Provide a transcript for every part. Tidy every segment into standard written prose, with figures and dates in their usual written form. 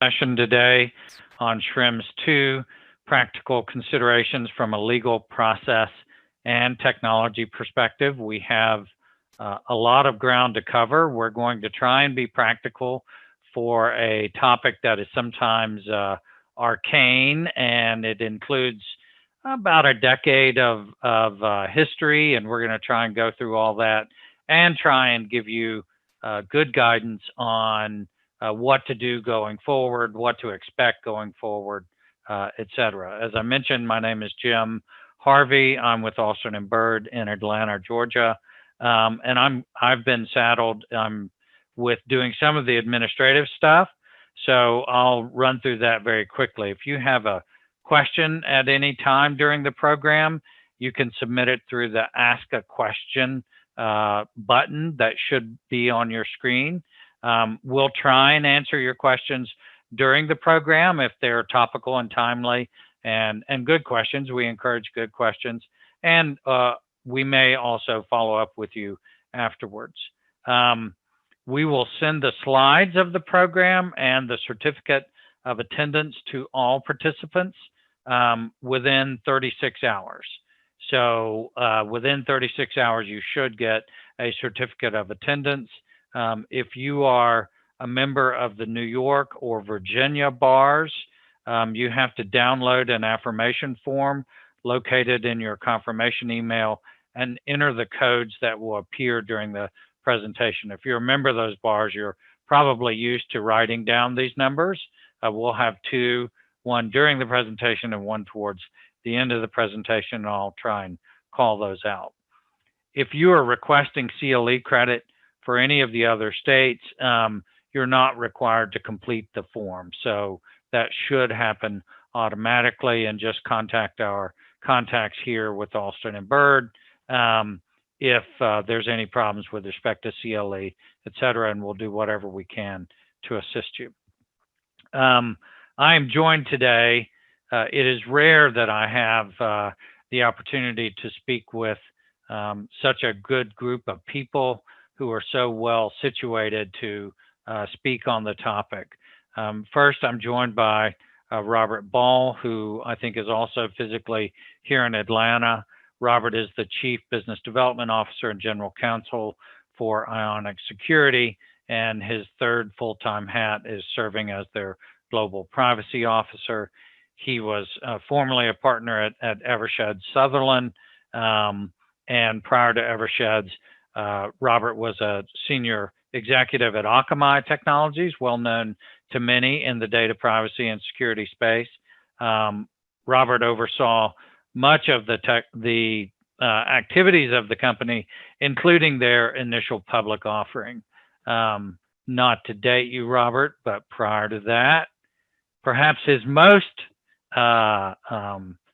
session today on Schrems 2, practical considerations from a legal process and technology perspective. We have a lot of ground to cover. We're going to try and be practical for a topic that is sometimes arcane, and it includes about a decade of history, and we're going to try and go through all that and try and give you good guidance on what to do going forward, what to expect going forward, et cetera. As I mentioned, my name is Jim Harvey. I'm with Alston and Bird in Atlanta, Georgia, and I've been saddled with doing some of the administrative stuff. So I'll run through that very quickly. If you have a question at any time during the program, you can submit it through the Ask a Question button that should be on your screen. We'll try and answer your questions during the program if they're topical and timely and good questions. We encourage good questions. And we may also follow up with you afterwards. We will send the slides of the program and the certificate of attendance to all participants within 36 hours. So within 36 hours, you should get a certificate of attendance. If you are a member of the New York or Virginia bars, you have to download an affirmation form located in your confirmation email and enter the codes that will appear during the presentation. If you're a member of those bars, you're probably used to writing down these numbers. We'll have two, one during the presentation and one towards the end of the presentation, and I'll try and call those out. If you are requesting CLE credit for any of the other states, you're not required to complete the form. So that should happen automatically, and just contact our contacts here with Alston and Bird if there's any problems with respect to CLE, et cetera, and we'll do whatever we can to assist you. I am joined today. It is rare that I have the opportunity to speak with such a good group of people who are so well situated to speak on the topic. First, I'm joined by Robert Ball, who I think is also physically here in Atlanta. Robert is the Chief Business Development Officer and General Counsel for Ionic Security, and his third full-time hat is serving as their Global Privacy Officer. He was formerly a partner at Eversheds Sutherland, and prior to Eversheds, Robert was a senior executive at Akamai Technologies, well known to many in the data privacy and security space. Robert oversaw much of the activities of the company, including their initial public offering. Not to date you, Robert, but prior to that, perhaps his most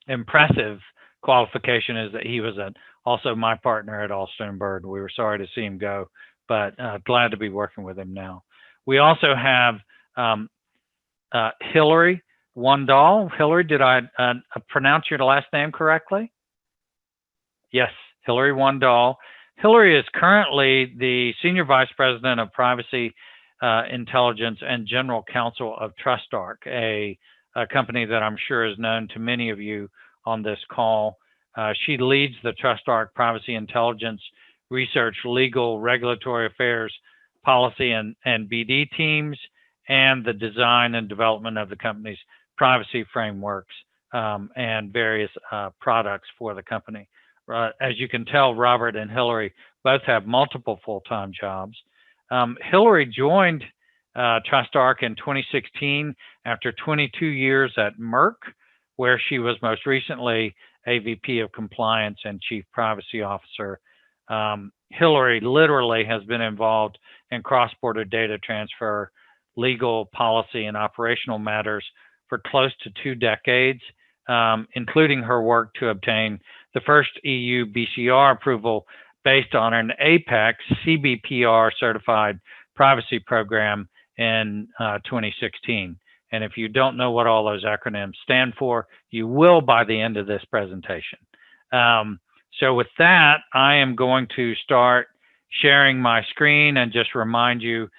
impressive qualification is that he was also my partner at Alston & Bird. We were sorry to see him go, but glad to be working with him now. We also have Hillary Wandall. Hillary, did I pronounce your last name correctly? Yes, Hillary Wandall. Hillary is currently the Senior Vice President of Privacy Intelligence and General Counsel of TrustArc, a company that I'm sure is known to many of you on this call. She leads the TrustArc Privacy Intelligence Research, Legal, Regulatory Affairs, Policy, and BD teams, and the design and development of the company's privacy frameworks and various products for the company. As you can tell, Robert and Hillary both have multiple full-time jobs. Hillary joined TrustArc in 2016 after 22 years at Merck, where she was most recently AVP of Compliance and Chief Privacy Officer. Hillary literally has been involved in cross-border data transfer, legal, policy, and operational matters for close to 2 decades, including her work to obtain the first EU BCR approval based on an APEX CBPR certified privacy program in 2016. And if you don't know what all those acronyms stand for, you will by the end of this presentation. So with that, I am going to start sharing my screen and just remind you,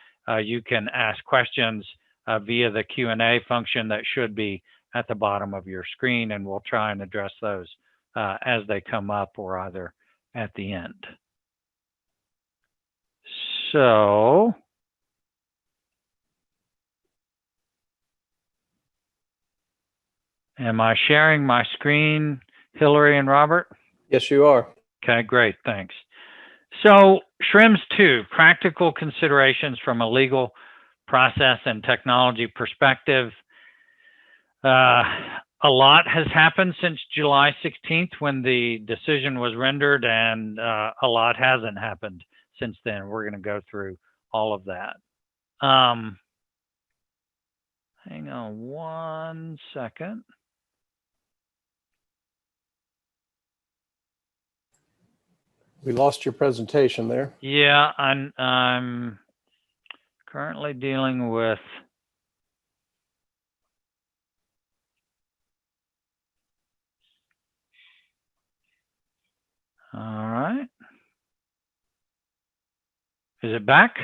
you can ask questions via the Q&A function that should be at the bottom of your screen, and we'll try and address those as they come up or either at the end. So, am I sharing my screen, Hillary and Robert? Yes, you are. Okay, great, thanks. So, Schrems 2, practical considerations from a legal process and technology perspective. A lot has happened since July 16th when the decision was rendered, and a lot hasn't happened since then. We're going to go through all of that. Hang on one second. We lost your presentation there. Yeah, I'm currently dealing with all right. Is it back?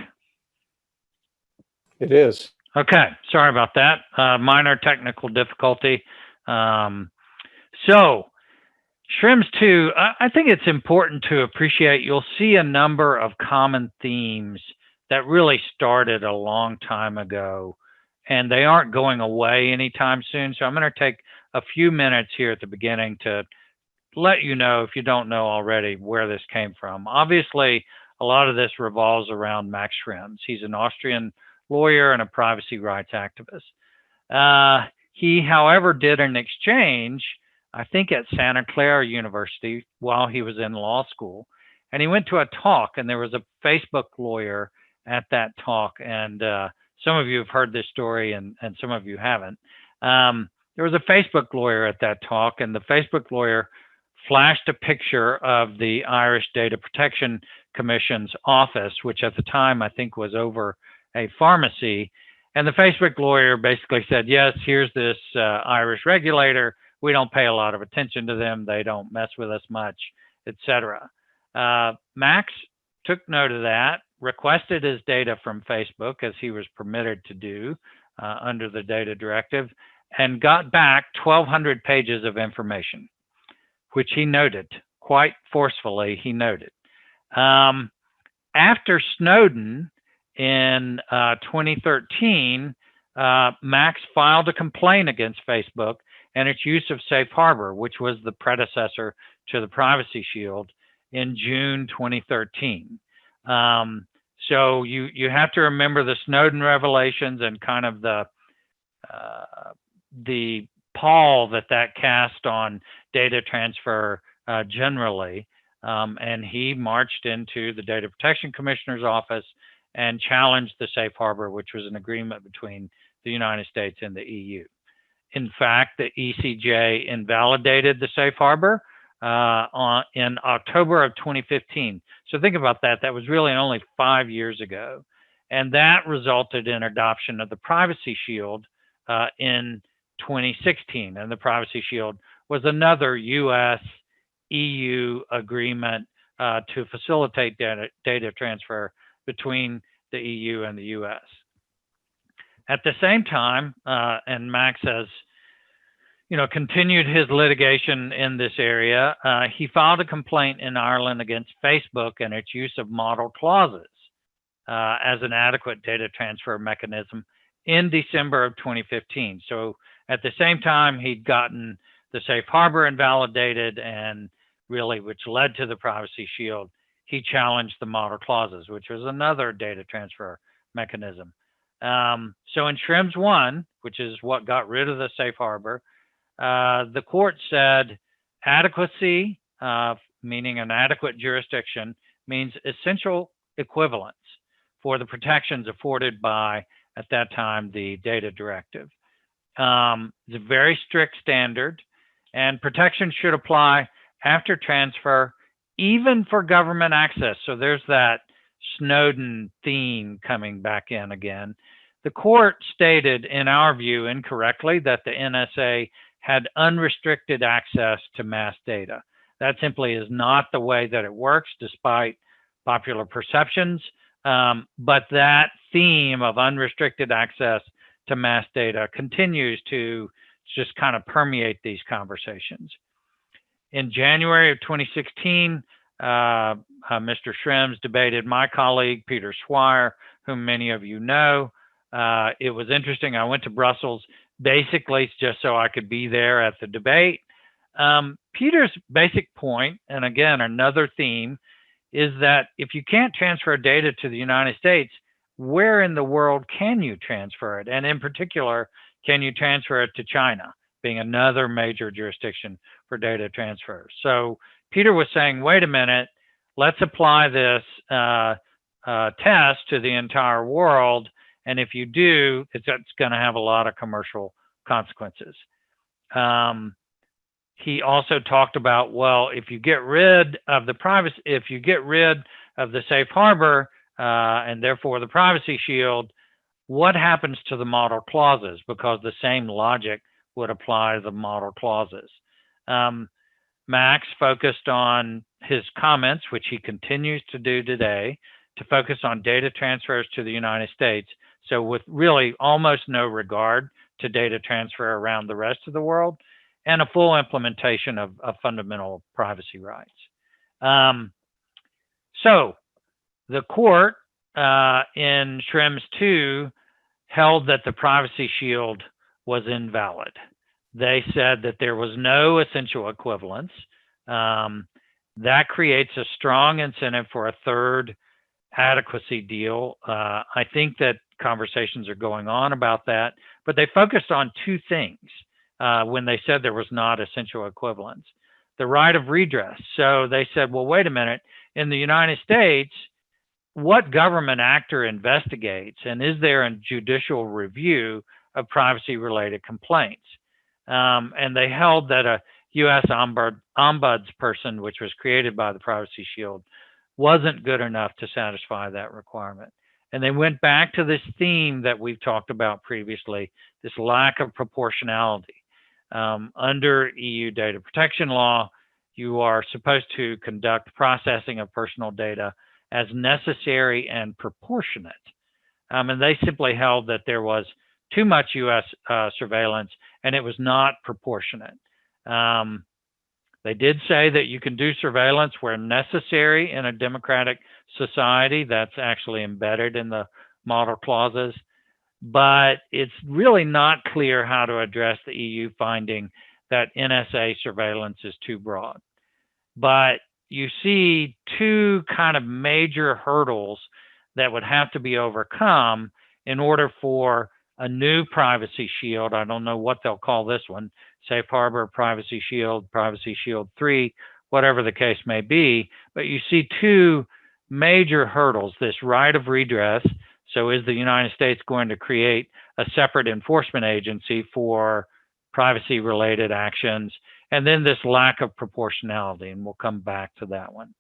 It is. Okay, sorry about that. Minor technical difficulty. So, Schrems 2, I think it's important to appreciate, you'll see a number of common themes that really started a long time ago, and they aren't going away anytime soon. So I'm going to take a few minutes here at the beginning to let you know, if you don't know already, where this came from. Obviously, a lot of this revolves around Max Schrems. He's an Austrian lawyer and a privacy rights activist. He, however, did an exchange, I think at Santa Clara University while he was in law school. And he went to a talk, and there was a Facebook lawyer at that talk. And some of you have heard this story, and some of you haven't. There was a Facebook lawyer at that talk, and the Facebook lawyer flashed a picture of the Irish Data Protection Commission's office, which at the time I think was over a pharmacy. And the Facebook lawyer basically said, yes, here's this Irish regulator. We don't pay a lot of attention to them. They don't mess with us much, etc. Max took note of that, requested his data from Facebook, as he was permitted to do under the data directive, and got back 1,200 pages of information, which he noted quite forcefully. He noted. After Snowden in 2013, Max filed a complaint against Facebook and its use of Safe Harbor, which was the predecessor to the Privacy Shield, in June 2013. So you have to remember the Snowden revelations and kind of the pall that cast on data transfer generally. And he marched into the Data Protection Commissioner's office and challenged the Safe Harbor, which was an agreement between the United States and the EU. In fact, the ECJ invalidated the Safe Harbor in October of 2015. So think about that. That was really only 5 years ago. And that resulted in adoption of the Privacy Shield in 2016. And the Privacy Shield was another US-EU agreement to facilitate data transfer between the EU and the US. At the same time, and Max has, continued his litigation in this area, he filed a complaint in Ireland against Facebook and its use of model clauses as an adequate data transfer mechanism in December of 2015. So at the same time, he'd gotten the Safe Harbor invalidated, and really, which led to the Privacy Shield, he challenged the model clauses, which was another data transfer mechanism. So in Schrems 1, which is what got rid of the Safe Harbor, the court said adequacy, meaning an adequate jurisdiction, means essential equivalence for the protections afforded by, at that time, the data directive. It's a very strict standard, and protection should apply after transfer, even for government access. So there's that Snowden theme coming back in again. The court stated, in our view, incorrectly, that the NSA had unrestricted access to mass data. That simply is not the way that it works, despite popular perceptions. But that theme of unrestricted access to mass data continues to just kind of permeate these conversations. In January of 2016, Mr. Schrems debated my colleague, Peter Swire, whom many of you know. It was interesting. I went to Brussels basically just so I could be there at the debate. Peter's basic point, and again, another theme, is that if you can't transfer data to the United States, where in the world can you transfer it? And in particular, can you transfer it to China, being another major jurisdiction for data transfers? So Peter was saying, wait a minute, let's apply this test to the entire world. And if you do, it's going to have a lot of commercial consequences. He also talked about, well, if you get rid of the privacy, if you get rid of the safe harbor and therefore the privacy shield, what happens to the model clauses? Because the same logic would apply to the model clauses. Max focused on his comments, which he continues to do today, to focus on data transfers to the United States. So with really almost no regard to data transfer around the rest of the world, and a full implementation of fundamental privacy rights. So the court in Schrems 2 held that the privacy shield was invalid. They said that there was no essential equivalence. That creates a strong incentive for a third adequacy deal. I think that conversations are going on about that, but they focused on two things when they said there was not essential equivalence. The right of redress. So they said, well, wait a minute, in the United States, what government actor investigates, and is there a judicial review of privacy-related complaints? And they held that a U.S. ombudsperson, which was created by the Privacy Shield, wasn't good enough to satisfy that requirement. And they went back to this theme that we've talked about previously, this lack of proportionality. Under EU data protection law, you are supposed to conduct processing of personal data as necessary and proportionate. And they simply held that there was too much U.S. surveillance and it was not proportionate. They did say that you can do surveillance where necessary in a democratic society. That's actually embedded in the model clauses. But it's really not clear how to address the EU finding that NSA surveillance is too broad. But you see two kind of major hurdles that would have to be overcome in order for a new privacy shield. I don't know what they'll call this one, Safe Harbor, Privacy Shield 3, whatever the case may be. But you see two major hurdles, this right of redress. So is the United States going to create a separate enforcement agency for privacy-related actions? And then this lack of proportionality, and we'll come back to that one.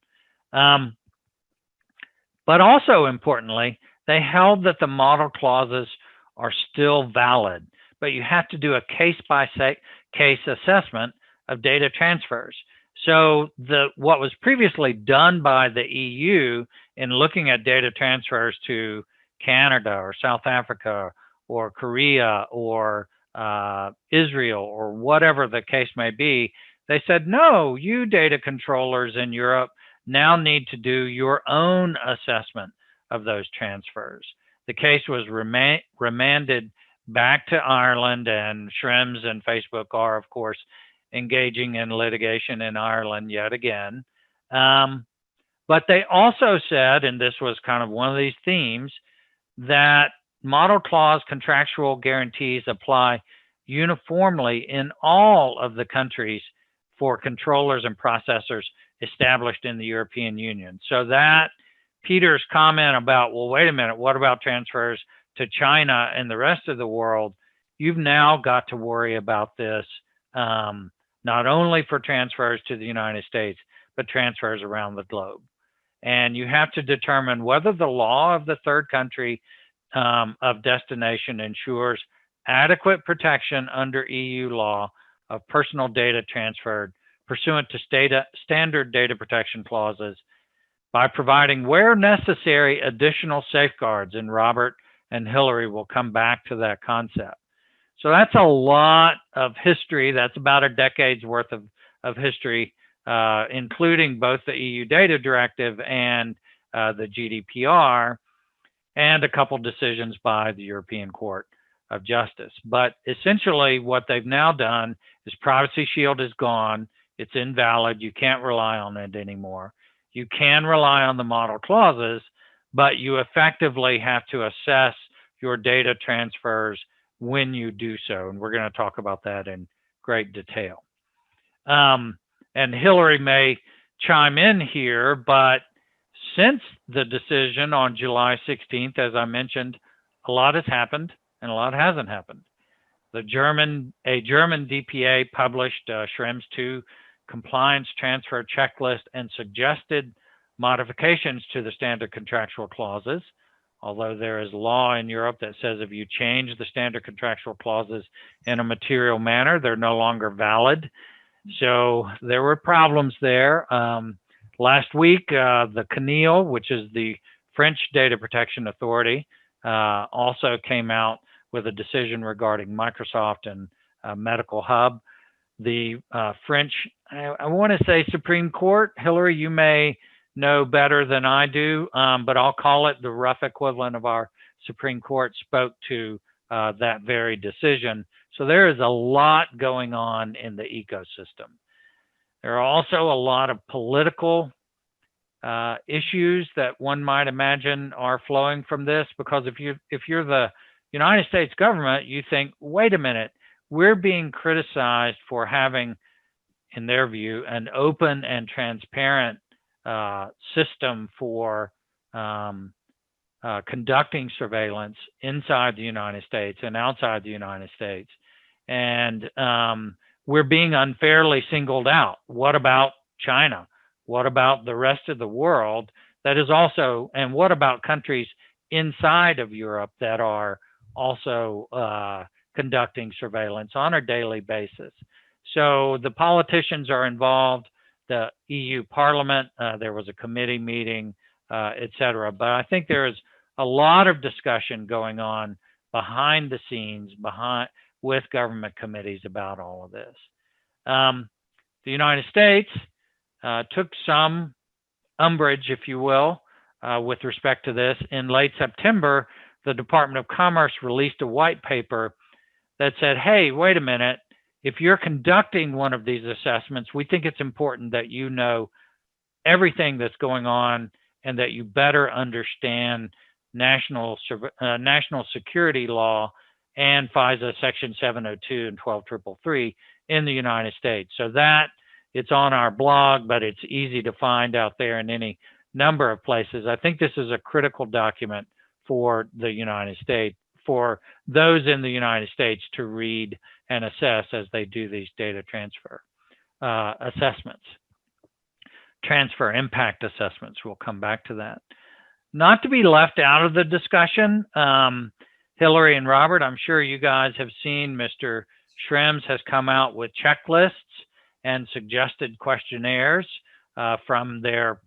But also importantly, they held that the model clauses are still valid, but you have to do a case-by-case assessment of data transfers. So what was previously done by the EU in looking at data transfers to Canada or South Africa or Korea or Israel or whatever the case may be, they said, no, you data controllers in Europe now need to do your own assessment of those transfers. The case was remanded back to Ireland, and Schrems and Facebook are, of course, engaging in litigation in Ireland yet again. But they also said, and this was kind of one of these themes, that model clause contractual guarantees apply uniformly in all of the countries for controllers and processors established in the European Union. So that Peter's comment about, well, wait a minute, what about transfers to China and the rest of the world? You've now got to worry about this, not only for transfers to the United States, but transfers around the globe. And you have to determine whether the law of the third country of destination ensures adequate protection under EU law of personal data transferred pursuant to standard data protection clauses by providing, where necessary, additional safeguards. And Robert and Hillary will come back to that concept. So that's a lot of history. That's about a decade's worth of history, including both the EU Data Directive and the GDPR, and a couple decisions by the European Court of Justice. But essentially what they've now done is Privacy Shield is gone. It's invalid. You can't rely on it anymore. You can rely on the model clauses, but you effectively have to assess your data transfers when you do so. And we're going to talk about that in great detail. And Hillary may chime in here, but since the decision on July 16th, as I mentioned, a lot has happened and a lot hasn't happened. A German DPA published Schrems 2 compliance transfer checklist and suggested modifications to the standard contractual clauses, although there is law in Europe that says if you change the standard contractual clauses in a material manner, they're no longer valid. So there were problems there. Last week, the CNIL, which is the French Data Protection Authority, also came out with a decision regarding Microsoft and Medical Hub. The French, I want to say Supreme Court, Hillary, you may know better than I do, but I'll call it the rough equivalent of our Supreme Court, spoke to that very decision. So there is a lot going on in the ecosystem. There are also a lot of political issues that one might imagine are flowing from this, because if you're the United States government, you think, wait a minute, we're being criticized for having, in their view, an open and transparent system for conducting surveillance inside the United States and outside the United States. And we're being unfairly singled out. What about China? What about the rest of the world that is also, and what about countries inside of Europe that are also conducting surveillance on a daily basis? So the politicians are involved, the EU Parliament, there was a committee meeting, et cetera. But I think there is a lot of discussion going on behind the scenes, with government committees about all of this. The United States took some umbrage, if you will, with respect to this. In late September, the Department of Commerce released a white paper that said, hey, wait a minute, if you're conducting one of these assessments, we think it's important that you know everything that's going on and that you better understand national security law and FISA Section 702 and 12333 in the United States. So that, it's on our blog, but it's easy to find out there in any number of places. I think this is a critical document for the United States, for those in the United States to read and assess as they do these data transfer assessments. Transfer impact assessments, we'll come back to that. Not to be left out of the discussion, Hillary and Robert, I'm sure you guys have seen Mr. Schrems has come out with checklists and suggested questionnaires from their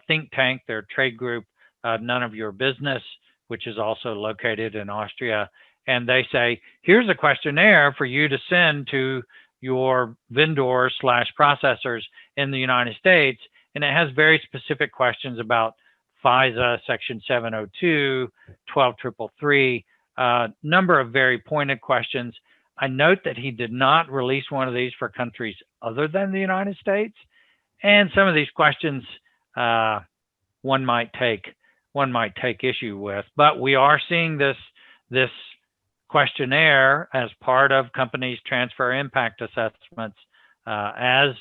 think tank, their trade group, None of Your Business, which is also located in Austria. And they say, here's a questionnaire for you to send to your vendors / processors in the United States. And it has very specific questions about FISA, Section 702, 12333, number of very pointed questions. I note that he did not release one of these for countries other than the United States. And some of these questions one might take issue with, but we are seeing this questionnaire as part of companies' transfer impact assessments as,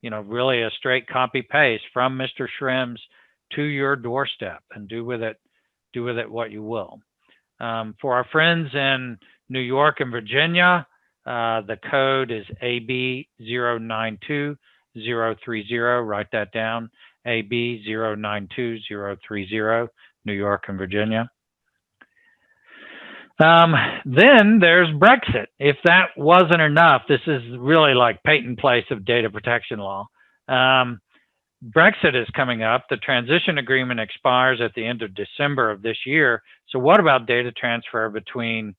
you know, really a straight copy paste from Mr. Schrems to your doorstep, and do with it what you will. For our friends in New York and Virginia, the code is AB092030. Write that down. AB092030, New York and Virginia. Then there's Brexit. If that wasn't enough, this is really like patent place of data protection law. Brexit is coming up. The transition agreement expires at the end of December of this year. So what about data transfer between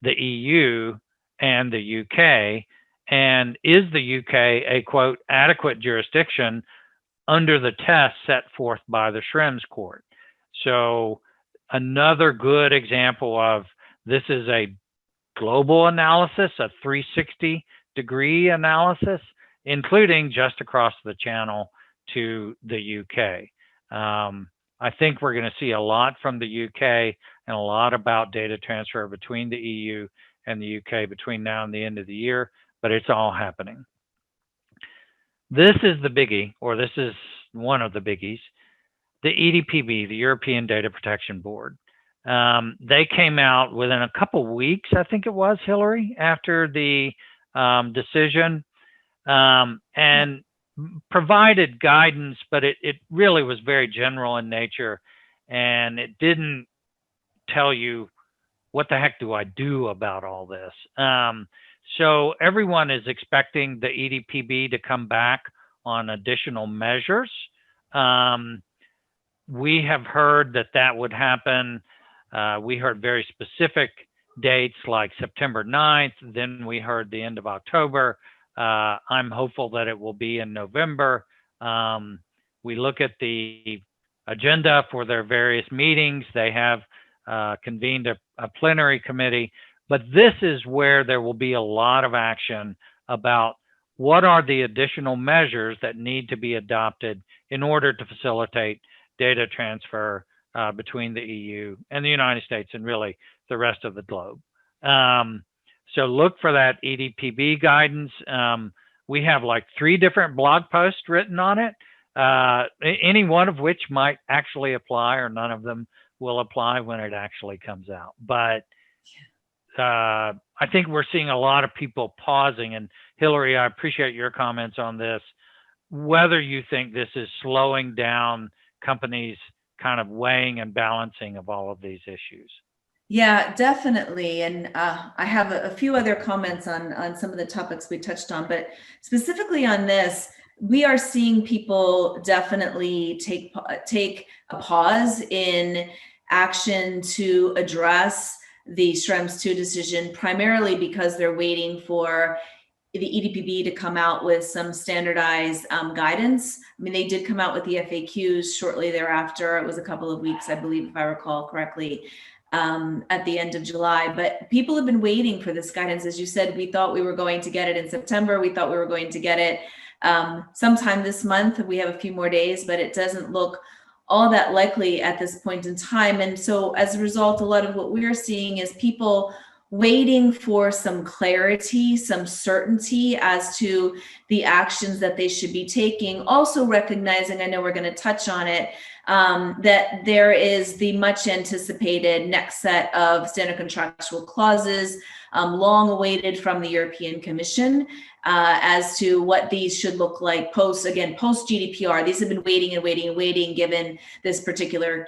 the EU and the UK? And is the UK a quote adequate jurisdiction under the test set forth by the Schrems court? So another good example of this is a global analysis, a 360-degree analysis, including just across the channel to the UK. I think we're going to see a lot from the UK and a lot about data transfer between the EU and the UK between now and the end of the year, but it's all happening. This is the biggie, or this is one of the biggies, the EDPB, the European Data Protection Board. They came out within a couple weeks, I think it was, Hillary, after the decision, and provided guidance, but it really was very general in nature, and it didn't tell you what the heck do I do about all this. So everyone is expecting the EDPB to come back on additional measures. We have heard that would happen. We heard very specific dates like September 9th. Then we heard the end of October. I'm hopeful that it will be in November. We look at the agenda for their various meetings. They have convened a plenary committee, but this is where there will be a lot of action about what are the additional measures that need to be adopted in order to facilitate data transfer between the EU and the United States and really the rest of the globe. So look for that EDPB guidance. We have like 3 different blog posts written on it, any one of which might actually apply or none of them will apply when it actually comes out. But I think we're seeing a lot of people pausing. And Hillary, I appreciate your comments on this, whether you think this is slowing down companies kind of weighing and balancing of all of these issues. Yeah, definitely. And I have a few other comments on some of the topics we touched on, but specifically on this, we are seeing people definitely take a pause in action to address the Schrems 2 decision, primarily because they're waiting for the EDPB to come out with some standardized guidance. I mean, they did come out with the FAQs shortly thereafter. It was a couple of weeks, I believe, if I recall correctly, at the end of July. But people have been waiting for this guidance. As you said, we thought we were going to get it in September. We thought we were going to get it sometime this month. We have a few more days, but it doesn't look all that likely at this point in time. And so as a result, a lot of what we're seeing is people waiting for some clarity, some certainty as to the actions that they should be taking. Also recognizing, I know we're going to touch on it, that there is the much anticipated next set of standard contractual clauses, long awaited from the European Commission, as to what these should look like post GDPR. These have been waiting and waiting and waiting given this particular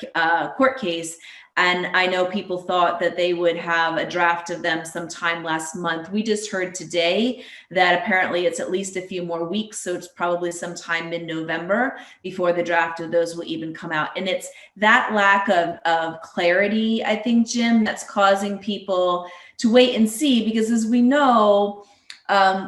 court case. And I know people thought that they would have a draft of them sometime last month. We just heard today that apparently it's at least a few more weeks. So it's probably sometime mid-November before the draft of those will even come out. And it's that lack of clarity, I think, Jim, that's causing people to wait and see, because as we know,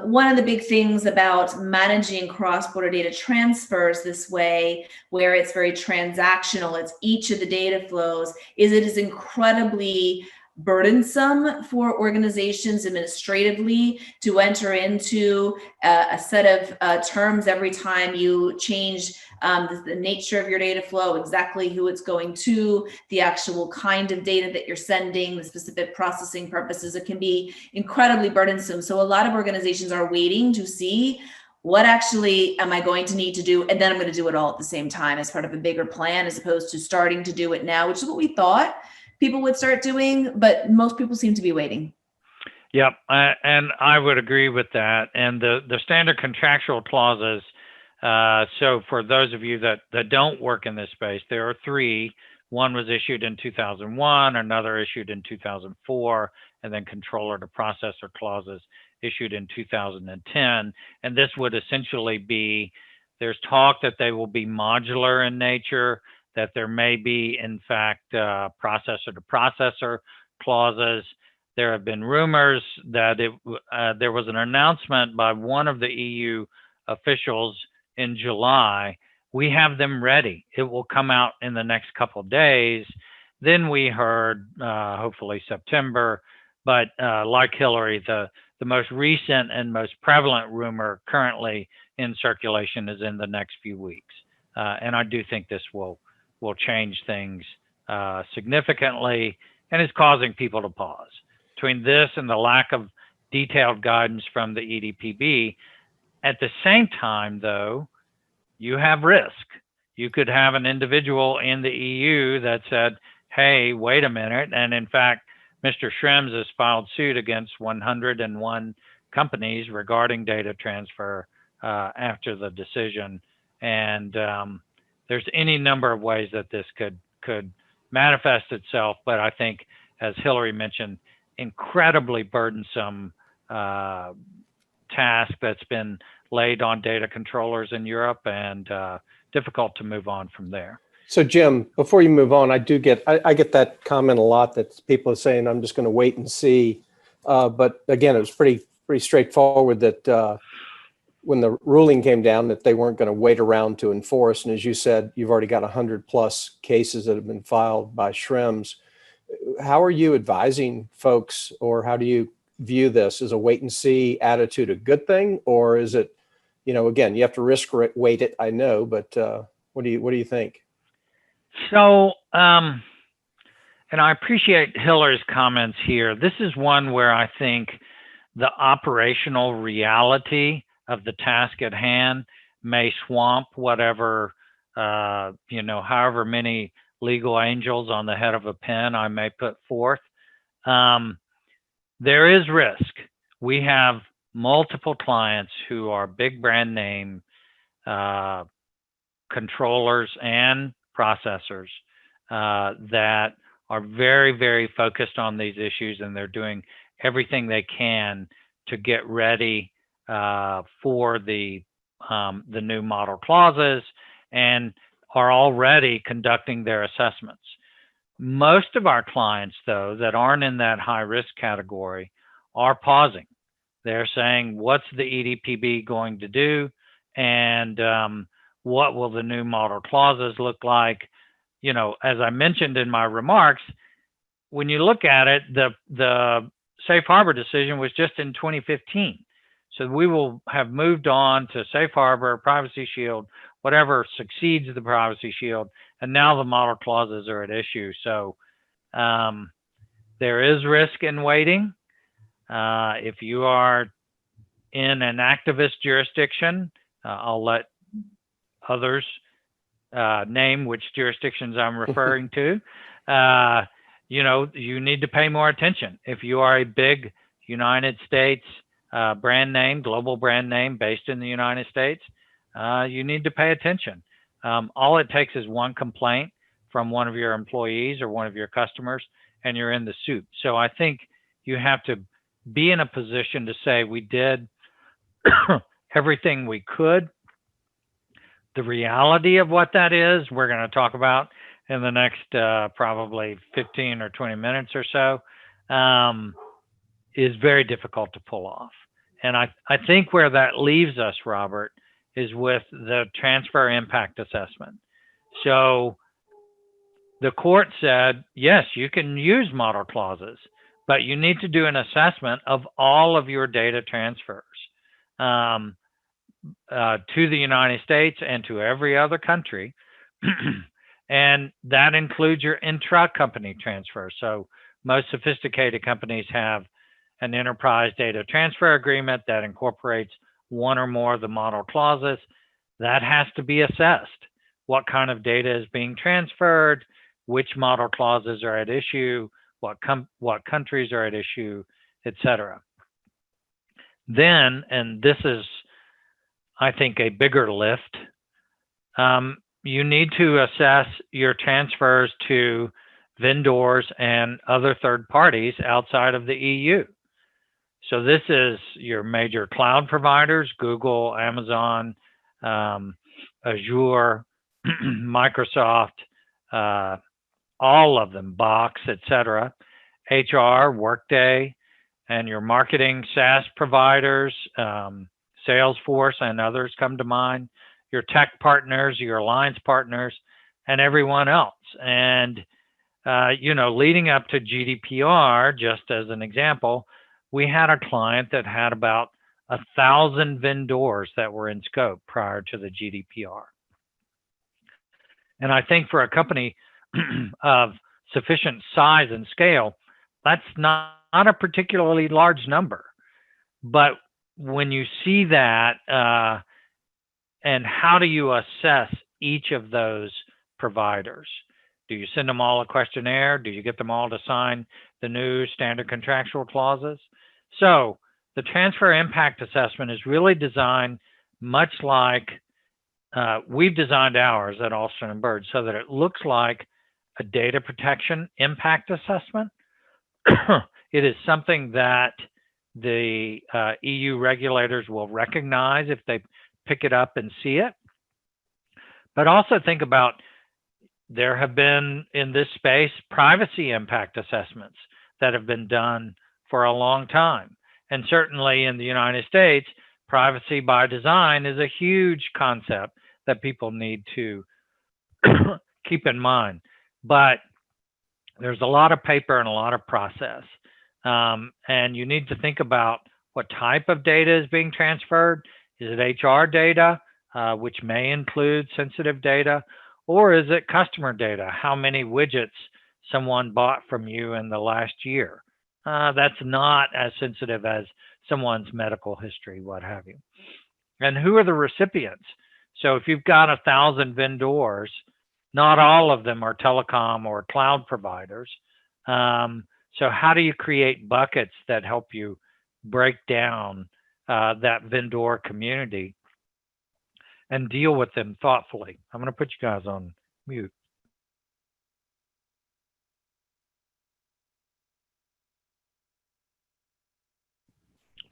one of the big things about managing cross-border data transfers this way, where it's very transactional, it's each of the data flows, is it is incredibly burdensome for organizations administratively to enter into a set of terms every time you change the nature of your data flow, exactly who it's going to, the actual kind of data that you're sending, the specific processing purposes. It can be incredibly burdensome. So a lot of organizations are waiting to see what actually am I going to need to do, and then I'm going to do it all at the same time as part of a bigger plan, as opposed to starting to do it now, which is what we thought people would start doing, but most people seem to be waiting. Yep, and I would agree with that. And the standard contractual clauses, so for those of you that don't work in this space, there are 3. One was issued in 2001, another issued in 2004, and then controller to processor clauses issued in 2010. And this would essentially be, there's talk that they will be modular in nature, that there may be, in fact, processor to processor clauses. There have been rumors that there was an announcement by one of the EU officials in July. We have them ready. It will come out in the next couple of days. Then we heard, hopefully September, but like Hillary, the most recent and most prevalent rumor currently in circulation is in the next few weeks. And I do think this will change things significantly and is causing people to pause. Between this and the lack of detailed guidance from the EDPB, at the same time, though, you have risk. You could have an individual in the EU that said, hey, wait a minute. And in fact, Mr. Schrems has filed suit against 101 companies regarding data transfer after the decision. And there's any number of ways that this could manifest itself. But I think, as Hillary mentioned, incredibly burdensome task that's been laid on data controllers in Europe, and difficult to move on from there. So Jim, before you move on, I get that comment a lot, that people are saying, I'm just going to wait and see. But again, it was pretty straightforward that when the ruling came down that they weren't going to wait around to enforce. And as you said, you've already got 100+ cases that have been filed by Schrems. How are you advising folks, or how do you view this? Is a wait and see attitude a good thing, or is it, again, you have to risk weight it, I know, but what do you think? So, and I appreciate Hillary's comments here. This is one where I think the operational reality of the task at hand may swamp whatever, however many legal angels on the head of a pen I may put forth. There is risk. We have multiple clients who are big brand name controllers and processors that are very, very focused on these issues, and they're doing everything they can to get ready for the new model clauses, and are already conducting their assessments. Most of our clients, though, that aren't in that high risk category are pausing. They're saying, what's the EDPB going to do? And what will the new model clauses look like? As I mentioned in my remarks, when you look at it, the safe harbor decision was just in 2015. So we will have moved on to safe harbor, privacy shield, whatever succeeds the privacy shield. And now the model clauses are at issue. So there is risk in waiting. If you are in an activist jurisdiction, I'll let others name which jurisdictions I'm referring to. You need to pay more attention. If you are a big United States brand name, global brand name based in the United States, you need to pay attention. All it takes is one complaint from one of your employees or one of your customers, and you're in the suit. So I think you have to be in a position to say, we did everything we could. The reality of what that is, we're going to talk about in the next probably 15 or 20 minutes or so, is very difficult to pull off. And I think where that leaves us, Robert, is with the transfer impact assessment. So the court said, yes, you can use model clauses, but you need to do an assessment of all of your data transfers to the United States and to every other country. And that includes your intra-company transfer. So most sophisticated companies have an enterprise data transfer agreement that incorporates one or more of the model clauses. That has to be assessed. What kind of data is being transferred, which model clauses are at issue, what countries are at issue, etc. Then, and this is, I think, a bigger lift, you need to assess your transfers to vendors and other third parties outside of the EU. So this is your major cloud providers, Google, Amazon, Azure, Microsoft, all of them, Box, etc., HR, Workday, and your marketing SaaS providers, Salesforce and others come to mind, your tech partners, your alliance partners, and everyone else. And, leading up to GDPR, just as an example, we had a client that had about 1,000 vendors that were in scope prior to the GDPR. And I think for a company of sufficient size and scale, that's not a particularly large number. But when you see that, and how do you assess each of those providers? Do you send them all a questionnaire? Do you get them all to sign the new standard contractual clauses? So the transfer impact assessment is really designed much like we've designed ours at Alston & Bird so that it looks like a data protection impact assessment. It is something that the EU regulators will recognize if they pick it up and see it. But also think about, there have been in this space privacy impact assessments that have been done for a long time. And certainly in the United States, privacy by design is a huge concept that people need to keep in mind. But there's a lot of paper and a lot of process. And you need to think about what type of data is being transferred. Is it HR data, which may include sensitive data, or is it customer data? How many widgets someone bought from you in the last year? That's not as sensitive as someone's medical history, what have you. And who are the recipients? So if you've got 1,000 vendors, not all of them are telecom or cloud providers. So how do you create buckets that help you break down that vendor community and deal with them thoughtfully? I'm going to put you guys on mute.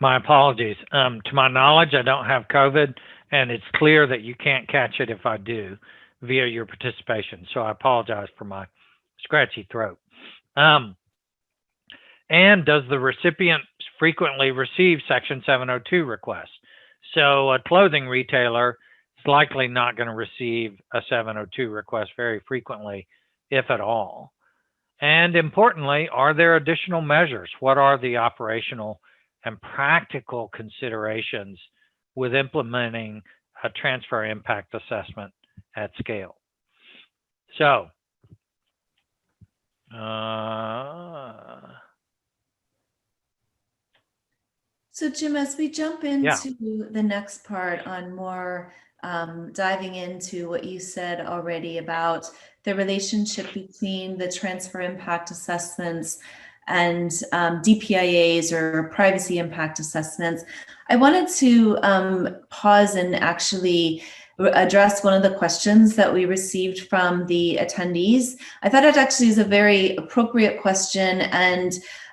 My apologies. To my knowledge, I don't have COVID, and it's clear that you can't catch it if I do via your participation. So I apologize for my scratchy throat. And does the recipient frequently receive Section 702 requests? So a clothing retailer is likely not going to receive a 702 request very frequently, if at all. And importantly, are there additional measures? What are the operational and practical considerations with implementing a transfer impact assessment at scale? So, So Jim, as we jump into the next part on more diving into what you said already about the relationship between the transfer impact assessments and DPIAs or privacy impact assessments, I wanted to pause and actually address one of the questions that we received from the attendees. I thought it actually is a very appropriate question, and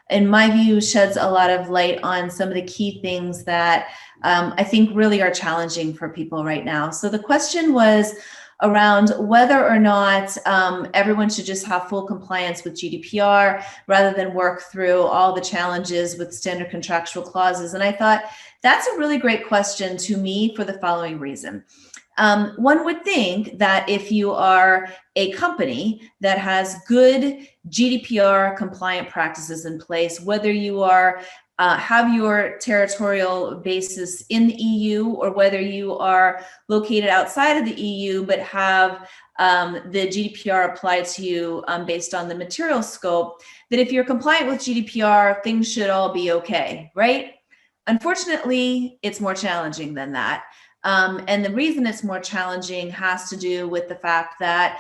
in my view, sheds a lot of light on some of the key things that I think really are challenging for people right now. So the question was around whether or not everyone should just have full compliance with GDPR rather than work through all the challenges with standard contractual clauses. And I thought that's a really great question to me for the following reason. One would think that if you are a company that has good GDPR compliant practices in place, whether you are have your territorial basis in the EU or whether you are located outside of the EU but have the GDPR applied to you based on the material scope, that if you're compliant with GDPR, things should all be okay, right? Unfortunately, it's more challenging than that. And the reason it's more challenging has to do with the fact that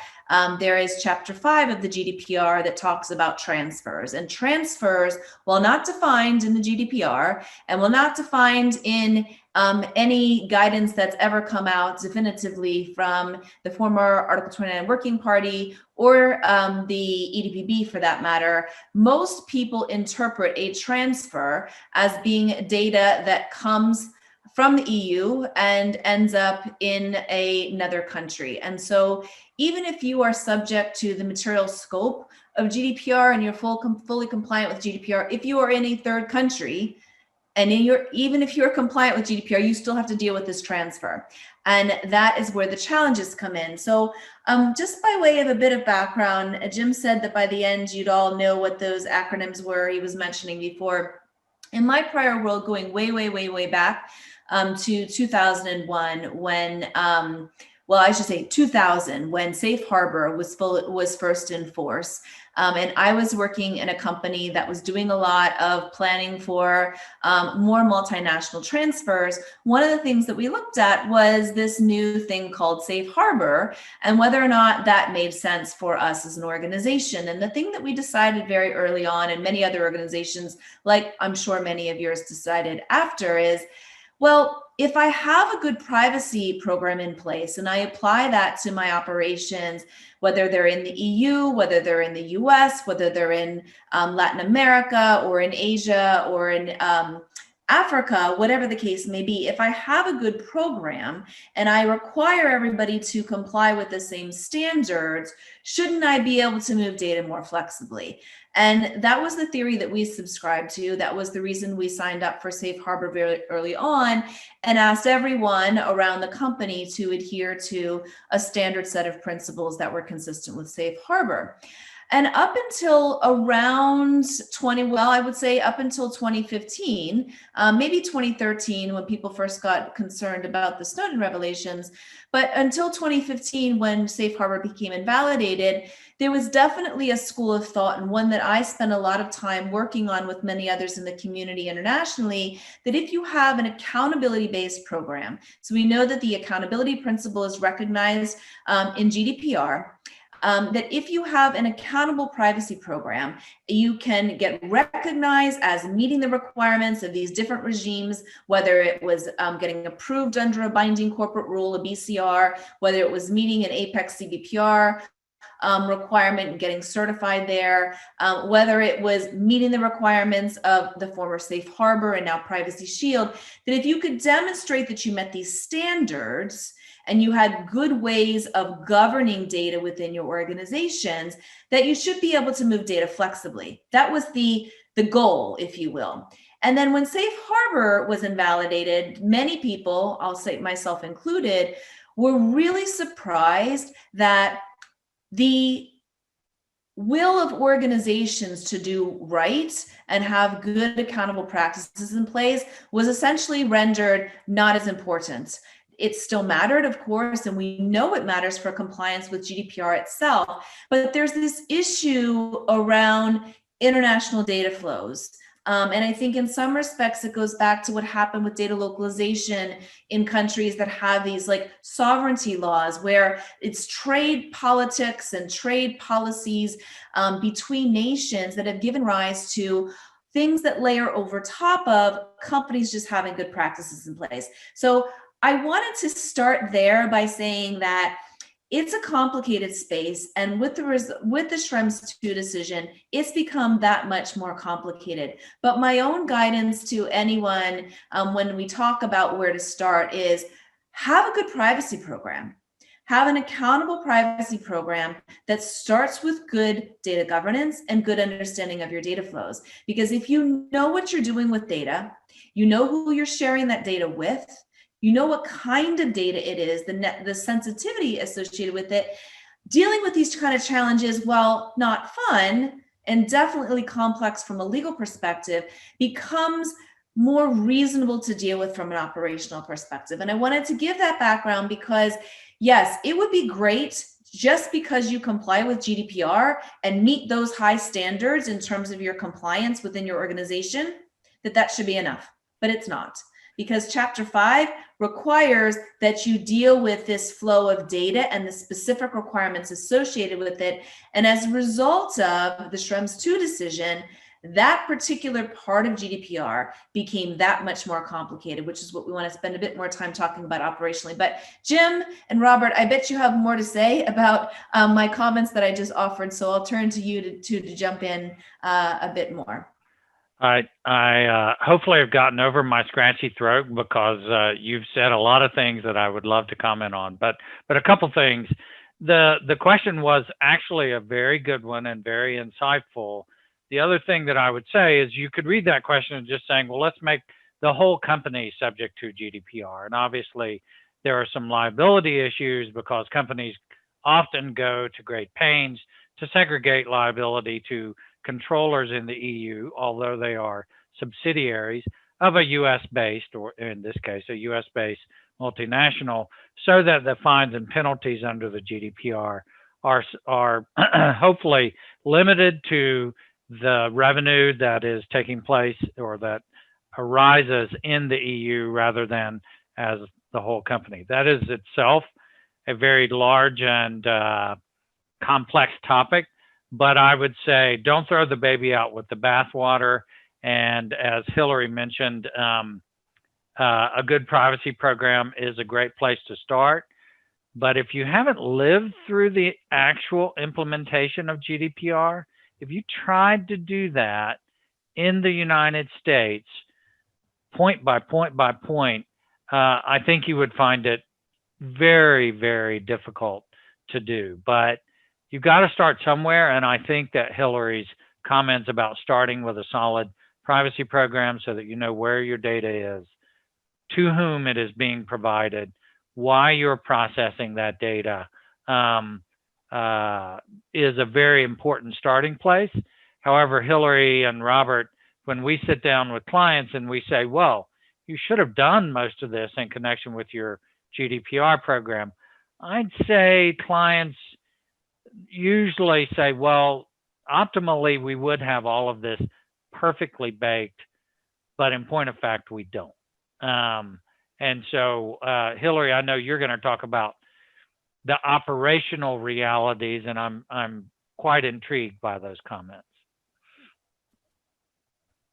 there is Chapter 5 of the GDPR that talks about transfers. And transfers, while not defined in the GDPR and while not defined in any guidance that's ever come out definitively from the former Article 29 Working Party or the EDPB for that matter, most people interpret a transfer as being data that comes from the EU and ends up in another country. And so even if you are subject to the material scope of GDPR and you're fully compliant with GDPR, if you are in a third country, and even if you're compliant with GDPR, you still have to deal with this transfer. And that is where the challenges come in. So just by way of a bit of background, Jim said that by the end, you'd all know what those acronyms were he was mentioning before. In my prior world, going way back to 2001, when well, I should say 2000, when Safe Harbor was first in force. And I was working in a company that was doing a lot of planning for more multinational transfers. One of the things that we looked at was this new thing called Safe Harbor and whether or not that made sense for us as an organization. And the thing that we decided very early on, and many other organizations, like I'm sure many of yours decided after, is, well, if I have a good privacy program in place and I apply that to my operations, whether they're in the EU, whether they're in the US, whether they're in Latin America or in Asia or in Africa, whatever the case may be, if I have a good program and I require everybody to comply with the same standards, shouldn't I be able to move data more flexibly? And that was the theory that we subscribed to. That was the reason we signed up for Safe Harbor very early on and asked everyone around the company to adhere to a standard set of principles that were consistent with Safe Harbor. And up until around I would say up until 2015, maybe 2013, when people first got concerned about the Snowden revelations, but until 2015, when Safe Harbor became invalidated, there was definitely a school of thought, and one that I spent a lot of time working on with many others in the community internationally, that if you have an accountability-based program, so we know that the accountability principle is recognized in GDPR, that if you have an accountable privacy program, you can get recognized as meeting the requirements of these different regimes, whether it was getting approved under a binding corporate rule, a BCR, whether it was meeting an Apex CBPR requirement and getting certified there, whether it was meeting the requirements of the former Safe Harbor and now Privacy Shield, that if you could demonstrate that you met these standards, and you had good ways of governing data within your organizations, that you should be able to move data flexibly. That was the goal, if you will. And then when Safe Harbor was invalidated, many people, I'll say myself included, were really surprised that the will of organizations to do right and have good accountable practices in place was essentially rendered not as important. It still mattered, of course, and we know it matters for compliance with GDPR itself, but there's this issue around international data flows. And I think in some respects, it goes back to what happened with data localization in countries that have these like sovereignty laws, where it's trade politics and trade policies between nations that have given rise to things that layer over top of companies just having good practices in place. So I wanted to start there by saying that it's a complicated space, and with the Schrems 2 decision, it's become that much more complicated. But my own guidance to anyone when we talk about where to start is have a good privacy program. Have an accountable privacy program that starts with good data governance and good understanding of your data flows. Because if you know what you're doing with data, you know who you're sharing that data with, you know what kind of data it is, the sensitivity associated with it, dealing with these kind of challenges, while not fun and definitely complex from a legal perspective, becomes more reasonable to deal with from an operational perspective. And I wanted to give that background because, yes, it would be great just because you comply with GDPR and meet those high standards in terms of your compliance within your organization, that should be enough, but it's not. Because Chapter 5 requires that you deal with this flow of data and the specific requirements associated with it. And as a result of the Schrems 2 decision, that particular part of GDPR became that much more complicated, which is what we want to spend a bit more time talking about operationally. But Jim and Robert, I bet you have more to say about my comments that I just offered. So I'll turn to you to jump in a bit more. I hopefully have gotten over my scratchy throat because you've said a lot of things that I would love to comment on. But a couple things. The question was actually a very good one and very insightful. The other thing that I would say is you could read that question as just saying, well, let's make the whole company subject to GDPR. And obviously, there are some liability issues because companies often go to great pains to segregate liability to controllers in the EU, although they are subsidiaries of a US based, or in this case, a US based multinational, so that the fines and penalties under the GDPR are hopefully limited to the revenue that is taking place or that arises in the EU rather than as the whole company. That is itself a very large and complex topic, but I would say don't throw the baby out with the bathwater. And as Hillary mentioned, a good privacy program is a great place to start. But if you haven't lived through the actual implementation of GDPR, if you tried to do that in the United States, point by point by point, I think you would find it very, very difficult to do. But you've got to start somewhere. And I think that Hillary's comments about starting with a solid privacy program so that you know where your data is, to whom it is being provided, why you're processing that data, is a very important starting place. However, Hillary and Robert, when we sit down with clients and we say, well, you should have done most of this in connection with your GDPR program, I'd say clients usually say, well, optimally, we would have all of this perfectly baked, but in point of fact, we don't. And so, Hillary, I know you're going to talk about the operational realities, and I'm quite intrigued by those comments.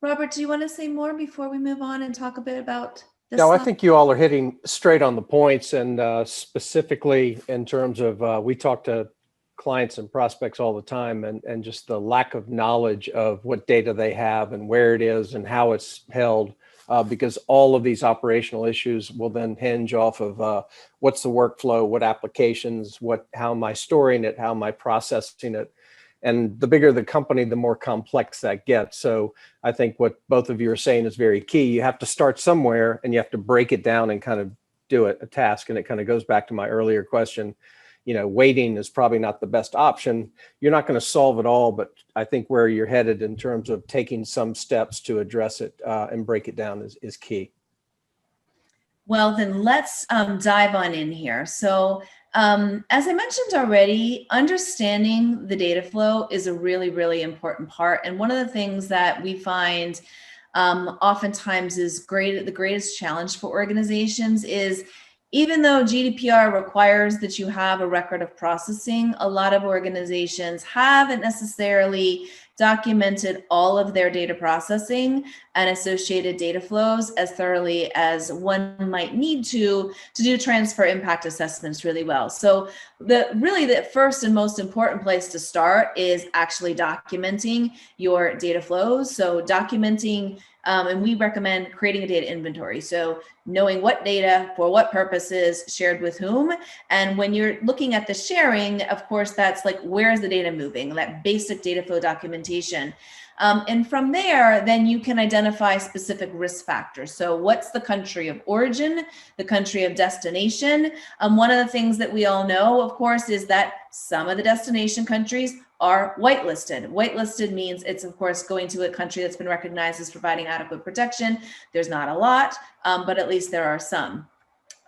Robert, do you want to say more before we move on and talk a bit about this? No, I think you all are hitting straight on the points, and specifically in terms of we talk to clients and prospects all the time, and just the lack of knowledge of what data they have and where it is and how it's held, because all of these operational issues will then hinge off of what's the workflow, what applications, how am I storing it, how am I processing it. And the bigger the company, the more complex that gets. So I think what both of you are saying is very key. You have to start somewhere and you have to break it down and kind of do it, a task. And it kind of goes back to my earlier question. You know, waiting is probably not the best option. You're not going to solve it all, but I think where you're headed in terms of taking some steps to address it and break it down is key. Well, then let's dive on in here. So as I mentioned already, understanding the data flow is a really, really important part. And one of the things that we find oftentimes is the greatest challenge for organizations is, even though GDPR requires that you have a record of processing, a lot of organizations haven't necessarily documented all of their data processing and associated data flows as thoroughly as one might need to do transfer impact assessments really well. So the first and most important place to start is actually documenting your data flows. So documenting, and we recommend creating a data inventory. So knowing what data for what purposes, shared with whom. And when you're looking at the sharing, of course, that's like, where is the data moving? That basic data flow documentation. And from there, then you can identify specific risk factors. So what's the country of origin, the country of destination? One of the things that we all know, of course, is that some of the destination countries are whitelisted. Whitelisted means it's, of course, going to a country that's been recognized as providing adequate protection. There's not a lot, but at least there are some.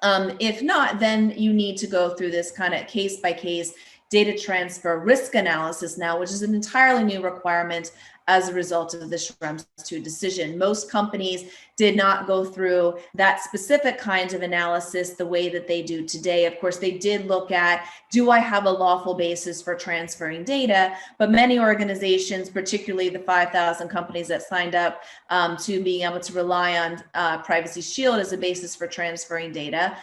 If not, then you need to go through this kind of case by case data transfer risk analysis now, which is an entirely new requirement as a result of the Schrems 2 decision. Most companies did not go through that specific kind of analysis the way that they do today. Of course, they did look at, do I have a lawful basis for transferring data? But many organizations, particularly the 5,000 companies that signed up to being able to rely on Privacy Shield as a basis for transferring data,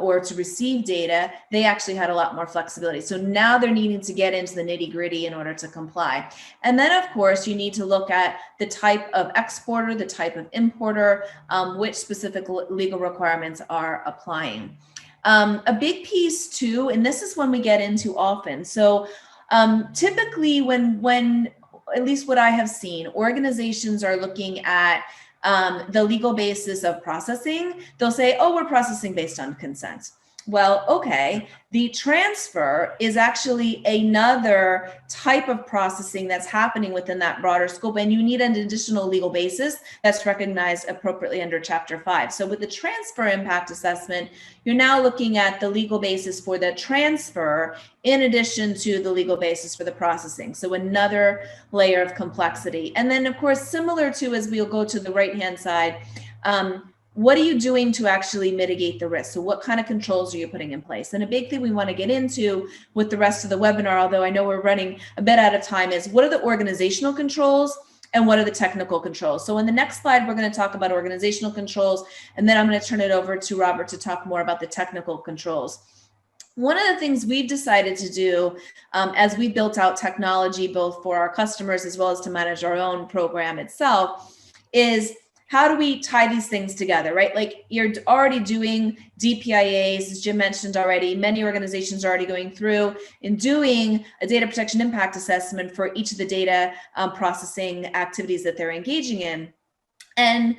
or to receive data, they actually had a lot more flexibility. So now they're needing to get into the nitty gritty in order to comply. And then, of course, course, you need to look at the type of exporter, the type of importer, which specific legal requirements are applying. A big piece too, and this is one we get into often. So typically when at least what I have seen, organizations are looking at the legal basis of processing, they'll say, oh, we're processing based on consent. Well, okay, the transfer is actually another type of processing that's happening within that broader scope, and you need an additional legal basis that's recognized appropriately under Chapter 5. So with the transfer impact assessment, you're now looking at the legal basis for the transfer in addition to the legal basis for the processing. So another layer of complexity. And then, of course, similar to as we'll go to the right-hand side, what are you doing to actually mitigate the risk? So what kind of controls are you putting in place? And a big thing we want to get into with the rest of the webinar, although I know we're running a bit out of time, is what are the organizational controls and what are the technical controls? So in the next slide, we're going to talk about organizational controls, and then I'm going to turn it over to Robert to talk more about the technical controls. One of the things we've decided to do as we built out technology, both for our customers as well as to manage our own program itself, is how do we tie these things together, right? Like you're already doing DPIAs, as Jim mentioned already. Many organizations are already going through and doing a data protection impact assessment for each of the data processing activities that they're engaging in. And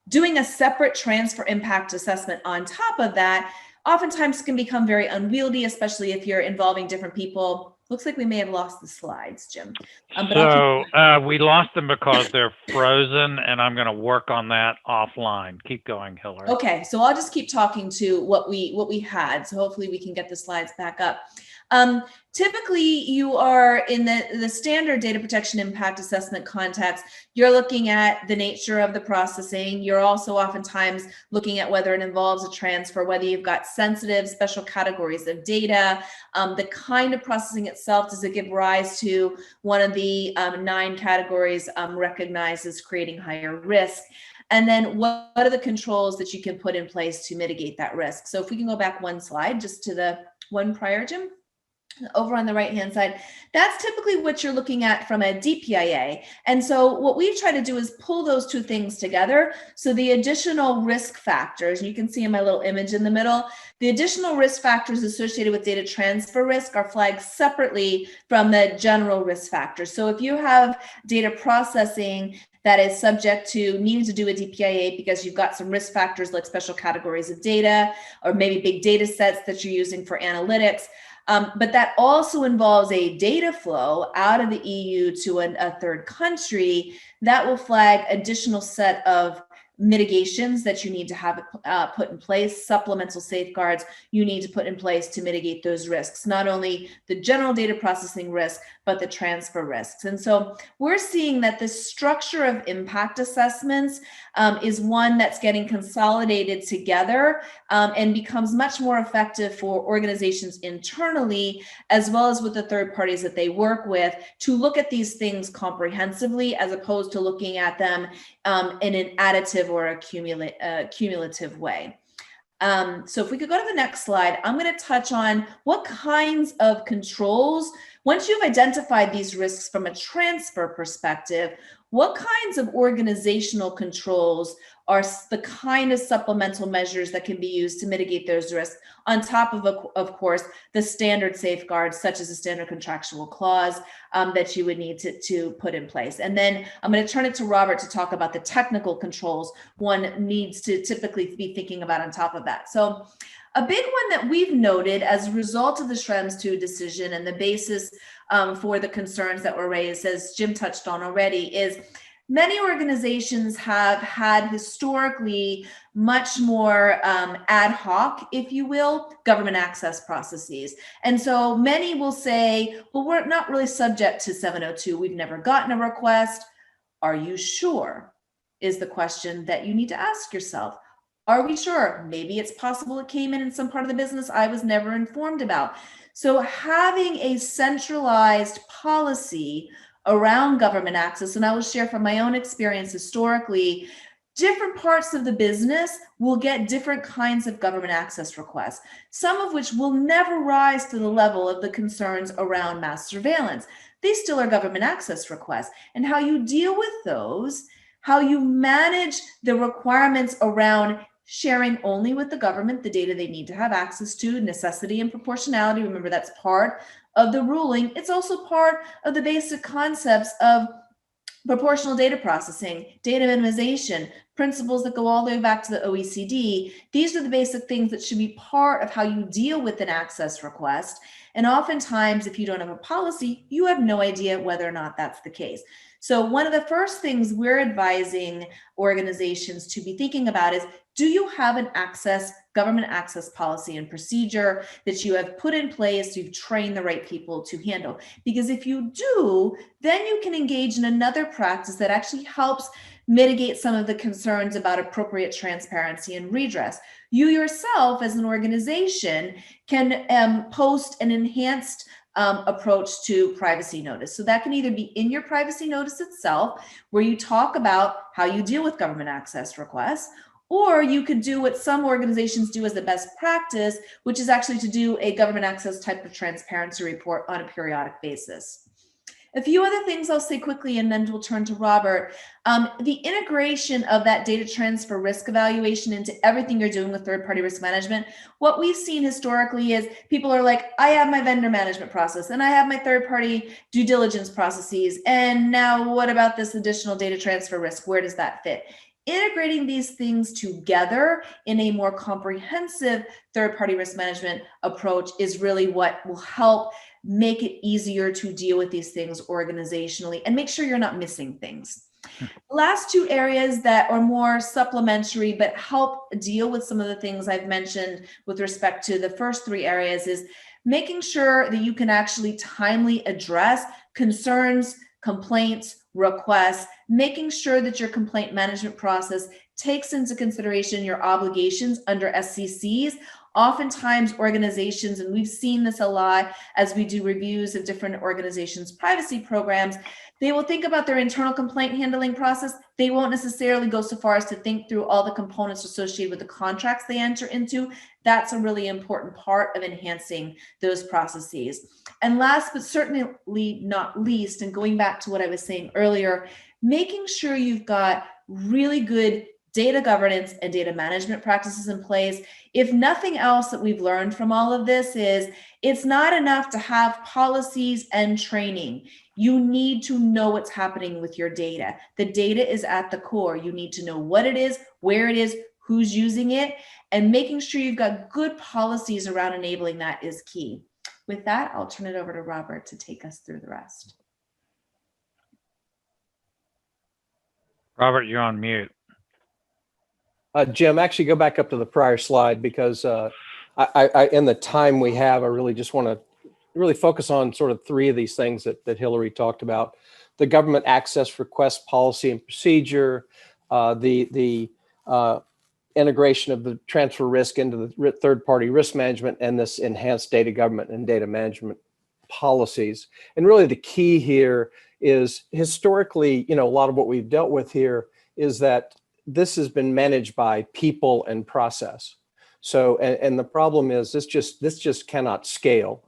doing a separate transfer impact assessment on top of that oftentimes can become very unwieldy, especially if you're involving different people. Looks like we may have lost the slides, Jim. So we lost them because they're frozen, and I'm going to work on that offline. Keep going, Hillary. Okay, so I'll just keep talking to what we had. So hopefully we can get the slides back up. Typically, you are in the standard data protection impact assessment context. You're looking at the nature of the processing. You're also oftentimes looking at whether it involves a transfer, whether you've got sensitive special categories of data, the kind of processing itself. Does it give rise to one of the 9 categories recognized as creating higher risk? And then what are the controls that you can put in place to mitigate that risk? So if we can go back one slide, just to the one prior, Jim. Over on the right-hand side, that's typically what you're looking at from a DPIA. And so what we try to do is pull those two things together. So the additional risk factors, you can see in my little image in the middle, the additional risk factors associated with data transfer risk are flagged separately from the general risk factors. So if you have data processing that is subject to needing to do a DPIA because you've got some risk factors like special categories of data, or maybe big data sets that you're using for analytics, but that also involves a data flow out of the EU to a third country, that will flag additional set of mitigations that you need to have put in place, supplemental safeguards you need to put in place to mitigate those risks, not only the general data processing risk, but the transfer risks. And so we're seeing that the structure of impact assessments is one that's getting consolidated together and becomes much more effective for organizations internally, as well as with the third parties that they work with, to look at these things comprehensively, as opposed to looking at them in an additive or a cumulative way. So if we could go to the next slide, I'm going to touch on what kinds of controls, once you've identified these risks from a transfer perspective, what kinds of organizational controls are the kind of supplemental measures that can be used to mitigate those risks, on top of course, the standard safeguards, such as a standard contractual clause that you would need to put in place. And then I'm going to turn it to Robert to talk about the technical controls one needs to typically be thinking about on top of that. So a big one that we've noted as a result of the Schrems 2 decision and the basis for the concerns that were raised, as Jim touched on already, is many organizations have had historically much more ad hoc, if you will, government access processes. And so many will say, well, we're not really subject to 702. We've never gotten a request. Are you sure? Is the question that you need to ask yourself. Are we sure? Maybe it's possible it came in some part of the business I was never informed about. So having a centralized policy around government access, and I will share from my own experience historically, different parts of the business will get different kinds of government access requests, some of which will never rise to the level of the concerns around mass surveillance. they still are government access requests. And how you deal with those, how you manage the requirements around sharing only with the government the data they need to have access to, necessity and proportionality. Remember, that's part of the ruling. It's also part of the basic concepts of proportional data processing, data minimization, principles that go all the way back to the OECD. These are the basic things that should be part of how you deal with an access request. And oftentimes, if you don't have a policy, you have no idea whether or not that's the case. So one of the first things we're advising organizations to be thinking about is, do you have an government access policy and procedure that you have put in place, you've trained the right people to handle? Because if you do, then you can engage in another practice that actually helps mitigate some of the concerns about appropriate transparency and redress. You yourself, as an organization, can post an enhanced approach to privacy notice. So that can either be in your privacy notice itself, where you talk about how you deal with government access requests, or you could do what some organizations do as the best practice, which is actually to do a government access type of transparency report on a periodic basis. A few other things I'll say quickly, and then we'll turn to Robert. The integration of that data transfer risk evaluation into everything you're doing with third-party risk management. What we've seen historically is people are like, I have my vendor management process, and I have my third-party due diligence processes, and now what about this additional data transfer risk? Where does that fit? Integrating these things together in a more comprehensive third-party risk management approach is really what will help make it easier to deal with these things organizationally and make sure you're not missing things. Last two areas that are more supplementary but help deal with some of the things I've mentioned with respect to the first three areas is making sure that you can actually timely address concerns, complaints, requests, making sure that your complaint management process takes into consideration your obligations under SCCs. Oftentimes organizations, and we've seen this a lot as we do reviews of different organizations' privacy programs, they will think about their internal complaint handling process. They won't necessarily go so far as to think through all the components associated with the contracts they enter into. That's a really important part of enhancing those processes. And last, but certainly not least, and going back to what I was saying earlier, making sure you've got really good data governance and data management practices in place. If nothing else that we've learned from all of this is, it's not enough to have policies and training. You need to know what's happening with your data. The data is at the core. You need to know what it is, where it is, who's using it, and making sure you've got good policies around enabling that is key. With that, I'll turn it over to Robert to take us through the rest. Robert, you're on mute. Jim, actually go back up to the prior slide, because I in the time we have, I really just want to really focus on sort of three of these things that Hillary talked about: the government access request policy and procedure, the integration of the transfer risk into the third-party risk management, and this enhanced data government and data management policies. And really the key here is, historically, a lot of what we've dealt with here is that this has been managed by people and process. So, and the problem is this just cannot scale.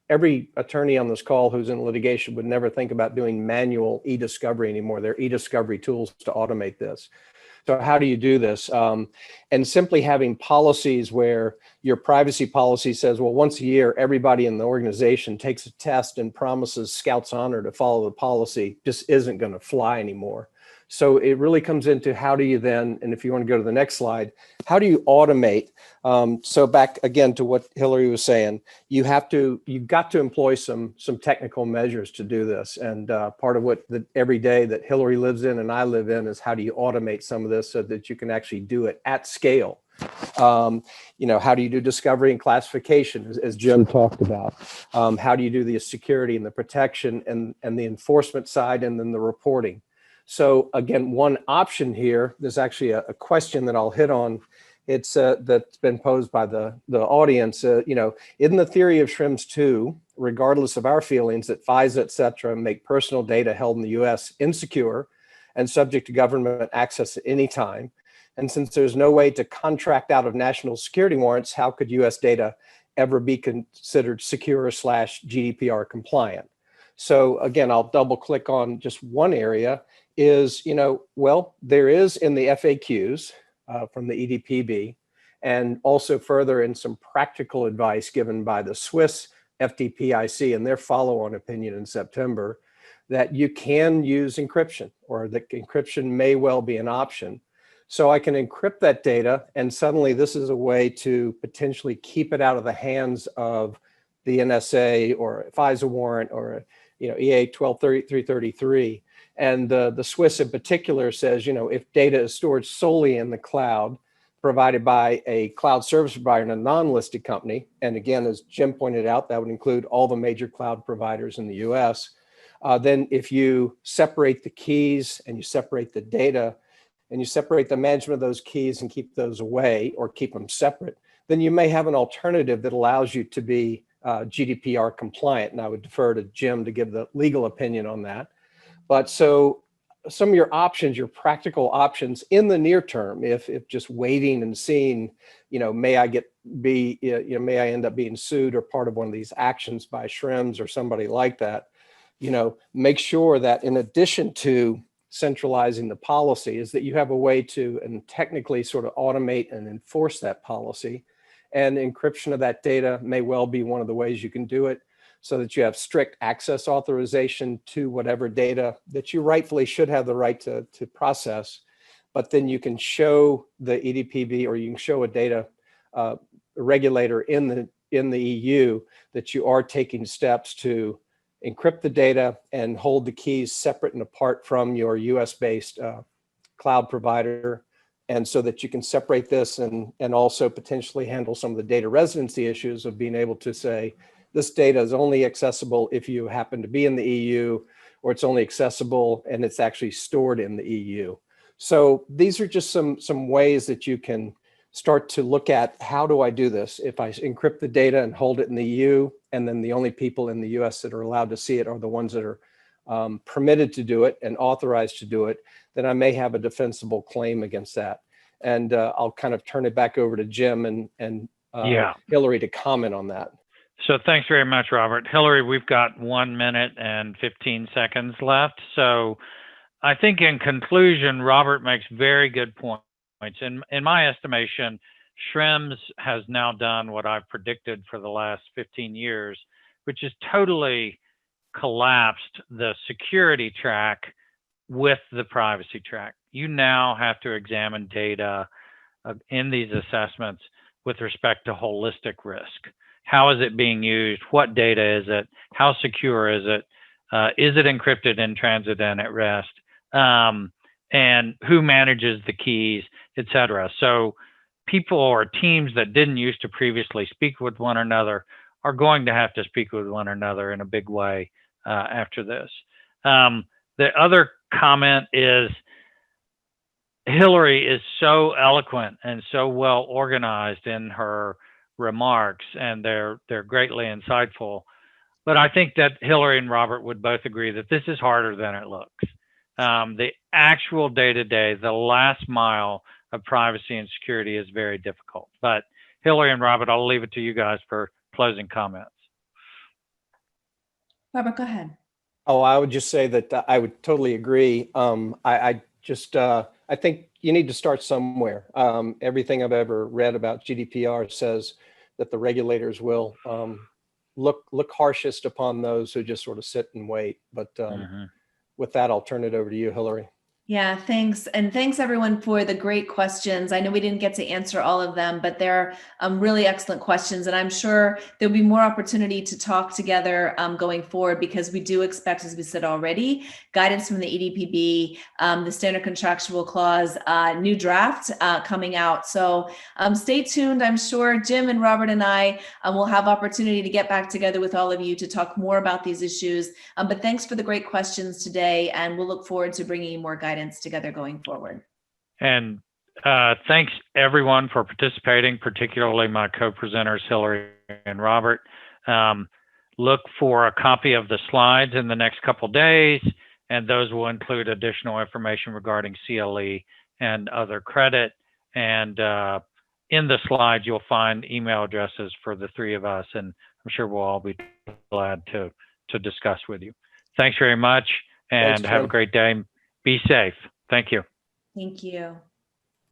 Every attorney on this call who's in litigation would never think about doing manual e-discovery anymore. There are e-discovery tools to automate this. So how do you do this? And simply having policies where your privacy policy says, well, once a year, everybody in the organization takes a test and promises Scout's honor to follow the policy, just isn't going to fly anymore. So it really comes into, how do you then, and if you want to go to the next slide, how do you automate? So back again to what Hillary was saying, you've got to employ some technical measures to do this. And part of what every day that Hillary lives in and I live in is, how do you automate some of this so that you can actually do it at scale? How do you do discovery and classification, as Jim talked about? How do you do the security and the protection and the enforcement side, and then the reporting? So again, one option here, there's actually a question that I'll hit on. It's that's been posed by the audience. In the theory of Schrems 2, regardless of our feelings that FISA, et cetera, make personal data held in the US insecure and subject to government access at any time. And since there's no way to contract out of national security warrants, how could US data ever be considered secure / GDPR compliant? So again, I'll double click on just one area is, well, there is in the FAQs from the EDPB, and also further in some practical advice given by the Swiss FDPIC in their follow-on opinion in September, that you can use encryption, or that encryption may well be an option. So I can encrypt that data, and suddenly this is a way to potentially keep it out of the hands of the NSA or a FISA warrant or EA 12333. And the Swiss in particular says, if data is stored solely in the cloud, provided by a cloud service provider and a non-listed company, and again, as Jim pointed out, that would include all the major cloud providers in the US, then if you separate the keys and you separate the data and you separate the management of those keys and keep those away or keep them separate, then you may have an alternative that allows you to be GDPR compliant. And I would defer to Jim to give the legal opinion on that. But so some of your options, your practical options in the near term, if just waiting and seeing, may I end up being sued or part of one of these actions by Schrems or somebody like that, make sure that in addition to centralizing the policy is that you have a way to and technically sort of automate and enforce that policy. And encryption of that data may well be one of the ways you can do it, so that you have strict access authorization to whatever data that you rightfully should have the right to process. But then you can show the EDPB, or you can show a data regulator in the EU that you are taking steps to encrypt the data and hold the keys separate and apart from your US-based cloud provider, and so that you can separate this and also potentially handle some of the data residency issues of being able to say, this data is only accessible if you happen to be in the EU, or it's only accessible and it's actually stored in the EU. So these are just some ways that you can start to look at, how do I do this? If I encrypt the data and hold it in the EU, and then the only people in the US that are allowed to see it are the ones that are permitted to do it and authorized to do it, then I may have a defensible claim against that. And I'll kind of turn it back over to Jim and Hillary to comment on that. So thanks very much, Robert. Hillary, we've got 1 minute and 15 seconds left. So I think in conclusion, Robert makes very good points. In my estimation, Schrems has now done what I've predicted for the last 15 years, which is totally collapsed the security track with the privacy track. You now have to examine data in these assessments with respect to holistic risk. How is it being used? What data is it? How secure is it? Is it encrypted in transit and at rest? And who manages the keys, et cetera. So people or teams that didn't used to previously speak with one another are going to have to speak with one another in a big way after this. The other comment is, Hillary is so eloquent and so well organized in her remarks, and they're greatly insightful. But I think that Hillary and Robert would both agree that this is harder than it looks. The actual day-to-day, the last mile of privacy and security is very difficult. But Hillary and Robert, I'll leave it to you guys for closing comments. Robert, go ahead. Oh, I would just say that I would totally agree. I think you need to start somewhere. Everything I've ever read about GDPR says that the regulators will look harshest upon those who just sort of sit and wait. But with that, I'll turn it over to you, Hillary. Yeah, thanks. And thanks everyone for the great questions. I know we didn't get to answer all of them, but they're really excellent questions. And I'm sure there'll be more opportunity to talk together going forward, because we do expect, as we said already, guidance from the EDPB, the standard contractual clause, new draft coming out. So stay tuned. I'm sure Jim and Robert and I will have opportunity to get back together with all of you to talk more about these issues. But thanks for the great questions today. And we'll look forward to bringing you more guidance together going forward. And thanks everyone for participating, particularly my co-presenters, Hillary and Robert. Look for a copy of the slides in the next couple days, and those will include additional information regarding CLE and other credit. And in the slides, you'll find email addresses for the three of us, and I'm sure we'll all be glad to discuss with you. Thanks very much, and Thanks, have a Jim. great day. Be safe. Thank you. Thank you.